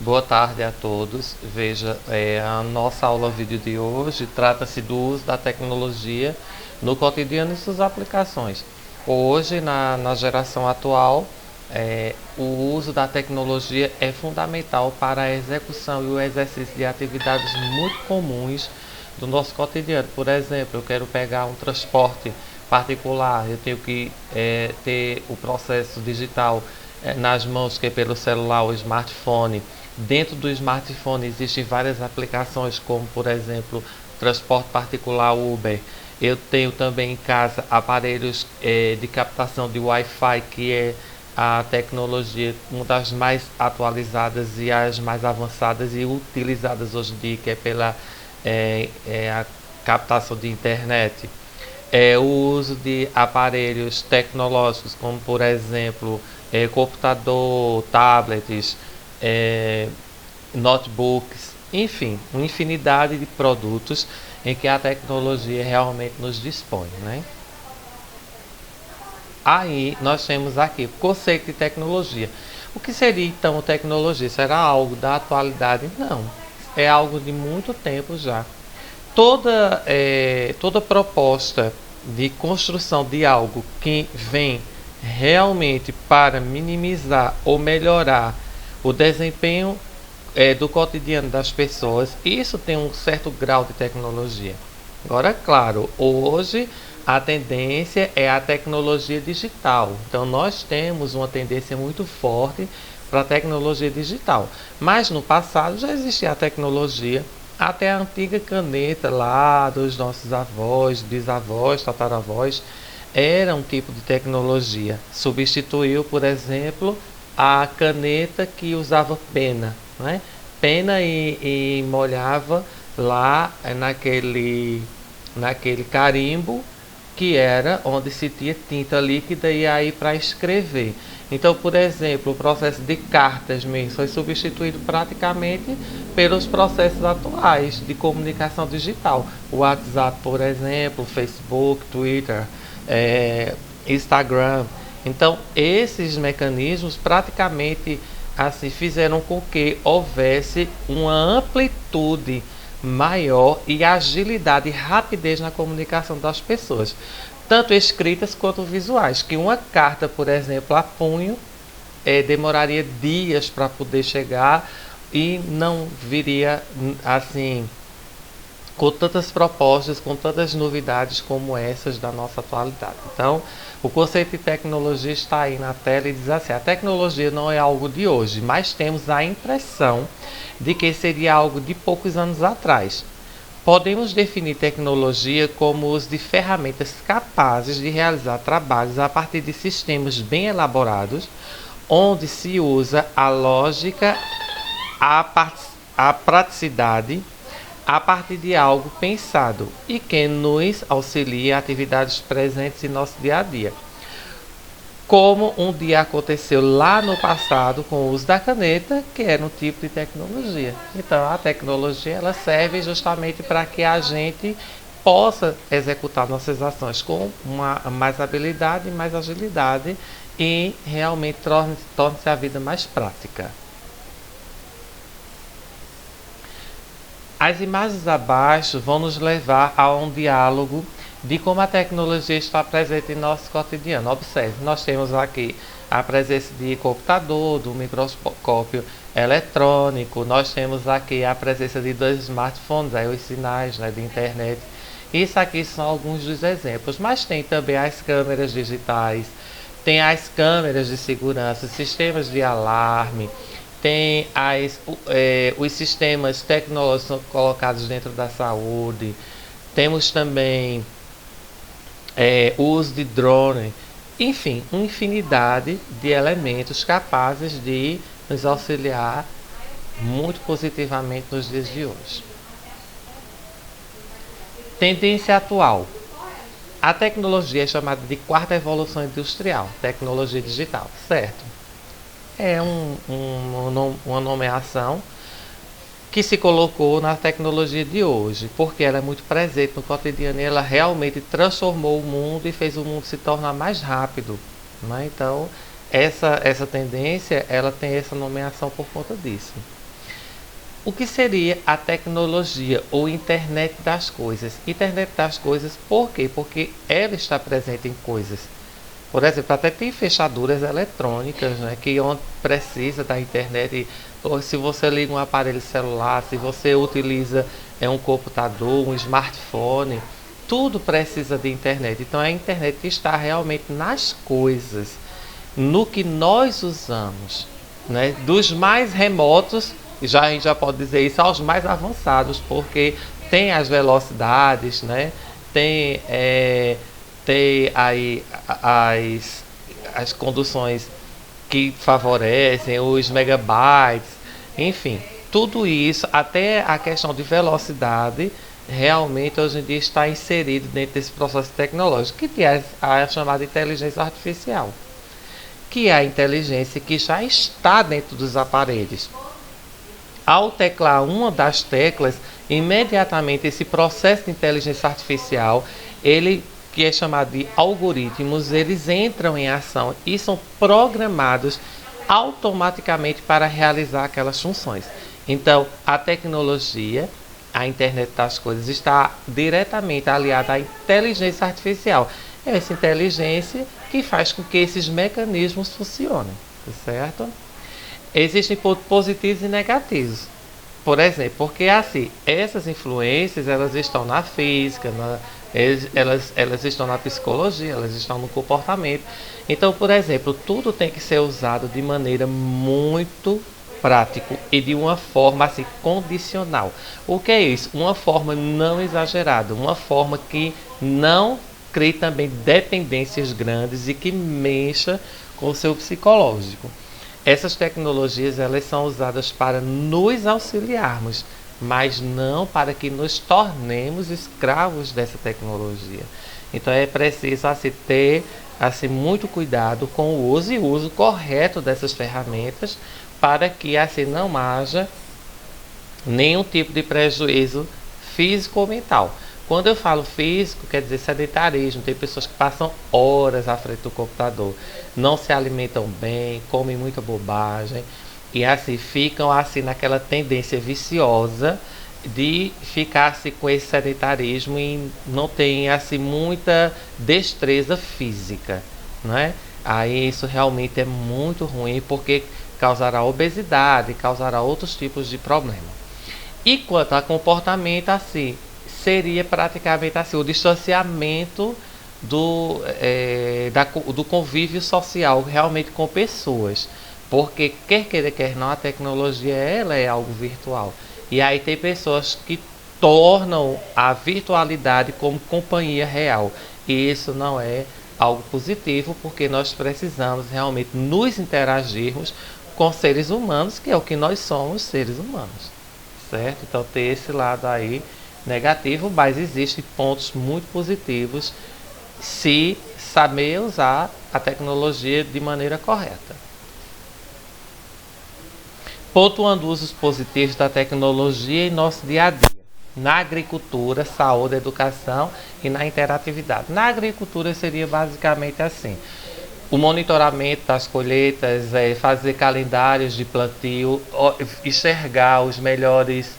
Boa tarde a todos. Veja, a nossa aula vídeo de hoje trata-se do uso da tecnologia no cotidiano e suas aplicações. Hoje, na geração atual, o uso da tecnologia é fundamental para a execução e o exercício de atividades muito comuns do nosso cotidiano. Por exemplo, eu quero pegar um transporte particular, eu tenho que ter o processo digital nas mãos, que é pelo celular ou smartphone. Dentro do smartphone existem várias aplicações, como por exemplo transporte particular Uber. Eu tenho também em casa aparelhos de captação de Wi-Fi, que é a tecnologia, uma das mais atualizadas e as mais avançadas e utilizadas hoje em dia, que é pela a captação de internet. O uso de aparelhos tecnológicos, como por exemplo computador, tablets, é, notebooks, enfim, uma infinidade de produtos em que a tecnologia realmente nos dispõe, né? Aí nós temos aqui o conceito de tecnologia. O que seria então tecnologia? Será algo da atualidade? Não, é algo de muito tempo já. Toda proposta de construção de algo que vem realmente para minimizar ou melhorar o desempenho do cotidiano das pessoas, isso tem um certo grau de tecnologia. Agora, claro, hoje a tendência é a tecnologia digital. Então, nós temos uma tendência muito forte para a tecnologia digital. Mas no passado já existia a tecnologia, até a antiga caneta lá dos nossos avós, bisavós, tataravós, era um tipo de tecnologia. Substituiu, por exemplo, a caneta que usava pena, né? Pena e molhava lá naquele carimbo, que era onde se tinha tinta líquida e aí para escrever. Então, por exemplo, o processo de cartas mesmo foi substituído praticamente pelos processos atuais de comunicação digital. O WhatsApp, por exemplo, Facebook, Twitter, Instagram. Então, esses mecanismos praticamente assim fizeram com que houvesse uma amplitude maior e agilidade e rapidez na comunicação das pessoas, tanto escritas quanto visuais, que uma carta, por exemplo, a punho, demoraria dias para poder chegar e não viria assim com tantas propostas, com tantas novidades como essas da nossa atualidade. Então, o conceito de tecnologia está aí na tela e diz assim: a tecnologia não é algo de hoje, mas temos a impressão de que seria algo de poucos anos atrás. Podemos definir tecnologia como o uso de ferramentas capazes de realizar trabalhos a partir de sistemas bem elaborados, onde se usa a lógica, a praticidade, a partir de algo pensado e que nos auxilia a atividades presentes em nosso dia a dia. Como um dia aconteceu lá no passado com o uso da caneta, que era um tipo de tecnologia. Então, a tecnologia ela serve justamente para que a gente possa executar nossas ações com mais habilidade, mais agilidade e realmente torne-se a vida mais prática. As imagens abaixo vão nos levar a um diálogo de como a tecnologia está presente em nosso cotidiano. Observe, nós temos aqui a presença de computador, do microscópio eletrônico, nós temos aqui a presença de dois smartphones, aí os sinais, né, de internet. Isso aqui são alguns dos exemplos, mas tem também as câmeras digitais, tem as câmeras de segurança, sistemas de alarme, tem os sistemas tecnológicos colocados dentro da saúde, temos também o uso de drone, enfim, uma infinidade de elementos capazes de nos auxiliar muito positivamente nos dias de hoje. Tendência atual. A tecnologia é chamada de quarta evolução industrial, tecnologia digital, certo? É uma nomeação que se colocou na tecnologia de hoje, porque ela é muito presente no cotidiano e ela realmente transformou o mundo e fez o mundo se tornar mais rápido, né? Então, essa tendência, ela tem essa nomeação por conta disso. O que seria a tecnologia ou internet das coisas? Internet das coisas, por quê? Porque ela está presente em coisas. Por exemplo, até tem fechaduras eletrônicas, né, que onde precisa da internet. Ou se você liga um aparelho celular, se você utiliza um computador, um smartphone, tudo precisa de internet. Então a internet está realmente nas coisas, no que nós usamos, né? Dos mais remotos, já a gente já pode dizer isso, aos mais avançados, porque tem as velocidades, né? Tem, tem aí as conduções que favorecem, os megabytes, enfim, tudo isso, até a questão de velocidade, realmente hoje em dia está inserido dentro desse processo tecnológico, que é a chamada inteligência artificial, que é a inteligência que já está dentro dos aparelhos. Ao teclar uma das teclas, imediatamente esse processo de inteligência artificial, ele que é chamado de algoritmos, eles entram em ação e são programados automaticamente para realizar aquelas funções. Então, a tecnologia, a internet das coisas, está diretamente aliada à inteligência artificial. É essa inteligência que faz com que esses mecanismos funcionem, certo? Existem pontos positivos e negativos. Por exemplo, porque assim, essas influências elas estão na física, elas estão na psicologia, elas estão no comportamento. Então, por exemplo, tudo tem que ser usado de maneira muito prática e de uma forma assim condicional. O que é isso? Uma forma não exagerada, uma forma que não crie também dependências grandes e que mexa com o seu psicológico. Essas tecnologias elas são usadas para nos auxiliarmos, mas não para que nos tornemos escravos dessa tecnologia. Então é preciso assim, ter assim, muito cuidado com o uso correto dessas ferramentas para que assim não haja nenhum tipo de prejuízo físico ou mental. Quando eu falo físico, quer dizer sedentarismo. Tem pessoas que passam horas à frente do computador, não se alimentam bem, comem muita bobagem e assim ficam assim naquela tendência viciosa de ficar assim, com esse sedentarismo e não tem assim muita destreza física, não é? Aí isso realmente é muito ruim porque causará obesidade, causará outros tipos de problema. E quanto a comportamento, assim, seria praticamente assim, o distanciamento do convívio social realmente com pessoas. Porque quer queira, quer não, a tecnologia ela é algo virtual. E aí tem pessoas que tornam a virtualidade como companhia real. E isso não é algo positivo, porque nós precisamos realmente nos interagirmos com seres humanos, que é o que nós somos, seres humanos. Certo? Então tem esse lado aí negativo, mas existem pontos muito positivos se saber usar a tecnologia de maneira correta. Pontuando usos positivos da tecnologia em nosso dia a dia. Na agricultura, saúde, educação e na interatividade. Na agricultura seria basicamente assim: o monitoramento das colheitas, fazer calendários de plantio, enxergar os melhores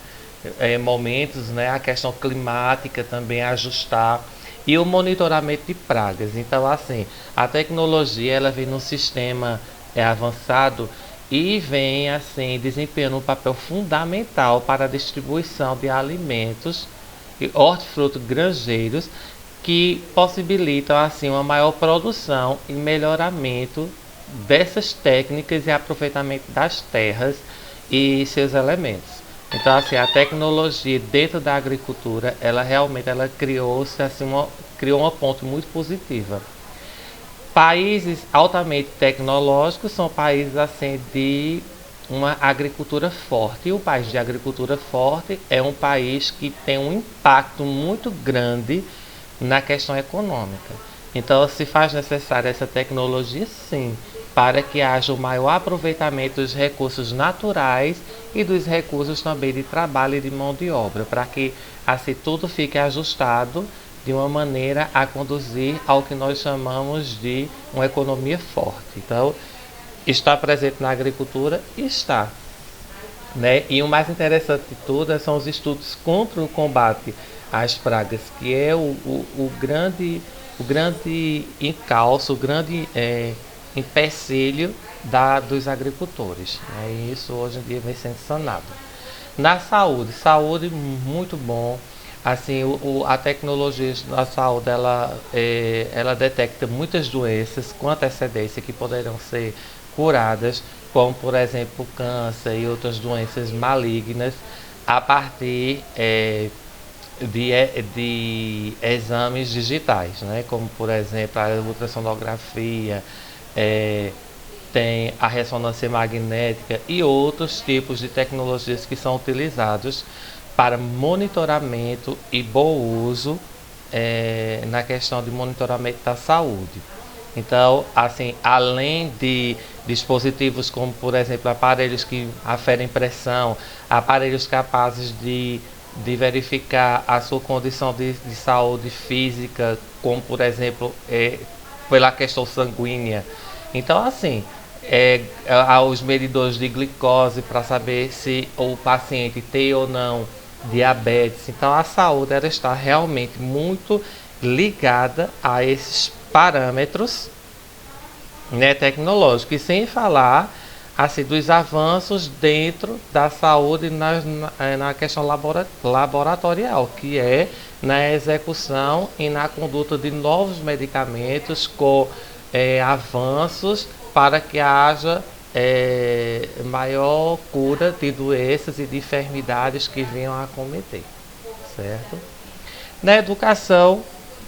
momentos, né? A questão climática também ajustar e o monitoramento de pragas. Então, assim, a tecnologia ela vem num sistema avançado e vem assim desempenhando um papel fundamental para a distribuição de alimentos e hortifrutos granjeiros que possibilitam assim uma maior produção e melhoramento dessas técnicas e aproveitamento das terras e seus elementos. Então assim, a tecnologia dentro da agricultura, ela realmente criou-se assim criou uma ponte muito positiva. Países altamente tecnológicos são países assim de uma agricultura forte. E o país de agricultura forte é um país que tem um impacto muito grande na questão econômica. Então se faz necessária essa tecnologia sim, para que haja o maior aproveitamento dos recursos naturais e dos recursos também de trabalho e de mão de obra, para que assim tudo fique ajustado de uma maneira a conduzir ao que nós chamamos de uma economia forte. Então, está presente na agricultura? Está. né? E o mais interessante de tudo são os estudos contra o combate às pragas, que é o grande encalço, o grande empecilho dos agricultores, né? E isso hoje em dia vem sendo sanado. Na saúde, saúde muito bom. Assim, a tecnologia da saúde ela detecta muitas doenças com antecedência que poderão ser curadas, como por exemplo câncer e outras doenças malignas, a partir de exames digitais, né? Como por exemplo a ultrassonografia, é, tem a ressonância magnética e outros tipos de tecnologias que são utilizados para monitoramento e bom uso na questão de monitoramento da saúde. Então, assim, além de dispositivos como, por exemplo, aparelhos que aferem pressão, aparelhos capazes de verificar a sua condição de saúde física, como, por exemplo, pela questão sanguínea. Então, assim, aos medidores de glicose para saber se o paciente tem ou não diabetes. Então, a saúde ela está realmente muito ligada a esses parâmetros, né, tecnológicos, e sem falar assim dos avanços dentro da saúde na questão laboratorial, que é na execução e na conduta de novos medicamentos com avanços para que haja maior cura de doenças e de enfermidades que venham a acometer, certo? Na educação,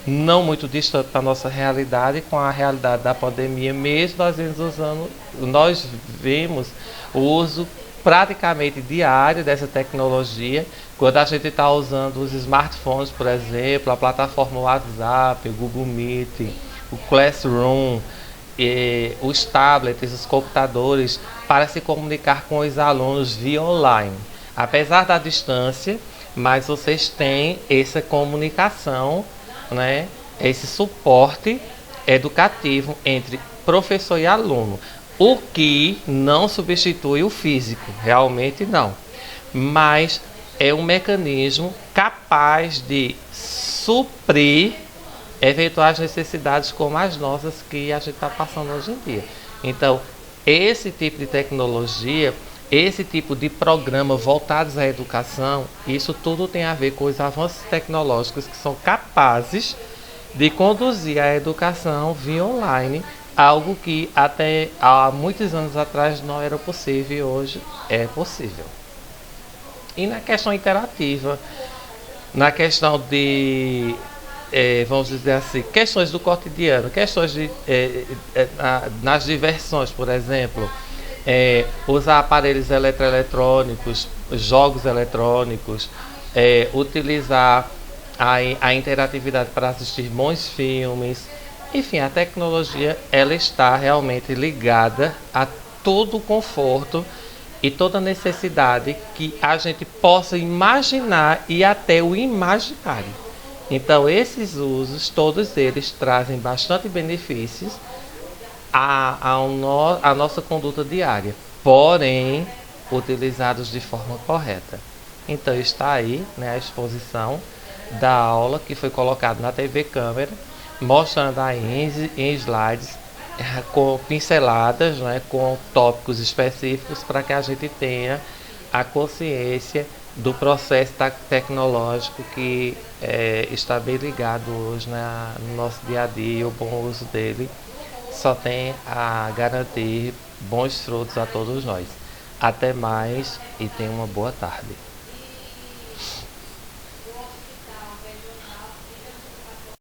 não muito distante da nossa realidade, com a realidade da pandemia, mesmo nós vemos o uso praticamente diário dessa tecnologia, quando a gente está usando os smartphones, por exemplo, a plataforma WhatsApp, o Google Meet, o Classroom, os tablets, os computadores, para se comunicar com os alunos via online. Apesar da distância, mas vocês têm essa comunicação, né? Esse suporte educativo entre professor e aluno, o que não substitui o físico, realmente não, mas é um mecanismo capaz de suprir eventuais necessidades como as nossas que a gente está passando hoje em dia. Então, esse tipo de tecnologia, esse tipo de programa voltados à educação, isso tudo tem a ver com os avanços tecnológicos que são capazes de conduzir a educação via online, algo que até há muitos anos atrás não era possível e hoje é possível. E na questão interativa, na questão de vamos dizer assim, questões do cotidiano, questões nas diversões, por exemplo, usar aparelhos eletroeletrônicos, jogos eletrônicos, utilizar a interatividade para assistir bons filmes. Enfim, a tecnologia ela está realmente ligada a todo o conforto e toda necessidade que a gente possa imaginar e até o imaginário. Então, esses usos, todos eles trazem bastante benefícios à nossa conduta diária, porém, utilizados de forma correta. Então, está aí, né, a exposição da aula que foi colocada na TV Câmara, mostrando aí em slides com pinceladas, né, com tópicos específicos para que a gente tenha a consciência do processo tecnológico que está bem ligado hoje no nosso dia a dia, e o bom uso dele só tem a garantir bons frutos a todos nós. Até mais e tenha uma boa tarde.